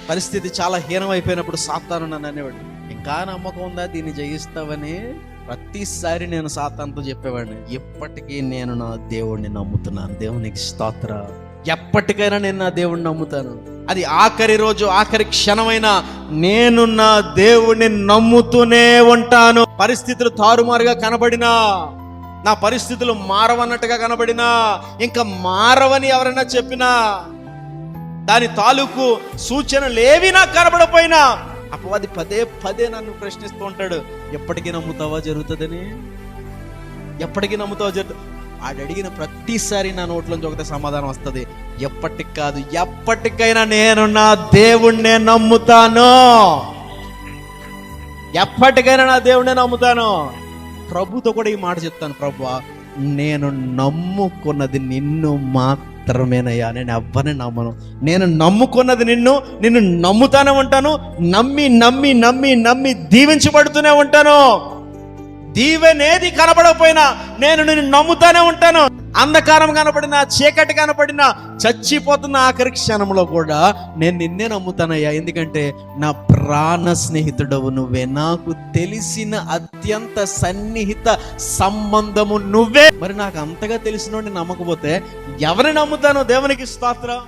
పరిస్థితి చాలా హీనమైపోయినప్పుడు సాతాను నన్ను అనేవాడు, ఇంకా నమ్మకం ఉందా దీన్ని జయిస్తావని. ప్రతిసారి నేను సాతానుతో చెప్పేవాడిని, ఎప్పటికీ నేను నా దేవుణ్ణి నమ్ముతున్నాను, దేవునికి స్తోత్ర, ఎప్పటికైనా నేను నా దేవుణ్ణి నమ్ముతాను. అది ఆఖరి రోజు, ఆఖరి క్షణమైనా నేను నా దేవుణ్ణి నమ్ముతూనే ఉంటాను. పరిస్థితులు తారుమారుగా కనబడినా, నా పరిస్థితులు మారవన్నట్టుగా కనబడినా, ఇంకా మారవని ఎవరైనా చెప్పినా, దాని తాలూకు సూచనలు ఏవి నాకు కనబడపోయినా, అపవాది పదే పదే నన్ను ప్రశ్నిస్తూ ఉంటాడు, ఎప్పటికీ నమ్ముతావా జరుగుతుందని, ఎప్పటికీ నమ్ముతావా జరుగుతుంది. వాడు అడిగిన ప్రతిసారి నా నోట్లోంచి ఒకటే సమాధానం వస్తుంది, ఎప్పటికి కాదు, ఎప్పటికైనా నేను నా దేవుణ్ణే నమ్ముతాను, ఎప్పటికైనా నా దేవుణ్ణే నమ్ముతాను. ప్రభుతో కూడా ఈ మాట చెప్తాను, ప్రభువా నేను నమ్ముకున్నది నిన్ను మాత్రమేనయ్యా, నేను ఎవ్వరిని నమ్మను, నేను నమ్ముకున్నది నిన్ను నమ్ముతానే ఉంటాను, నమ్మి నమ్మి నమ్మి నమ్మి దీవించబడుతూనే ఉంటాను. దీవెనేది కనబడకపోయినా నేను నిన్ను నమ్ముతానే ఉంటాను. అంధకారం కనపడినా, చీకటి కనపడినా, చచ్చిపోతున్న ఆఖరి క్షణంలో కూడా నేను నిన్నే నమ్ముతానయ్యా, ఎందుకంటే నా ప్రాణ స్నేహితుడవు నువ్వే, నాకు తెలిసిన అత్యంత సన్నిహిత సంబంధము నువ్వే. మరి నాకు అంతగా తెలిసినోడిని నమ్మకపోతే ఎవరిని నమ్ముతాను? దేవునికి స్తోత్రం.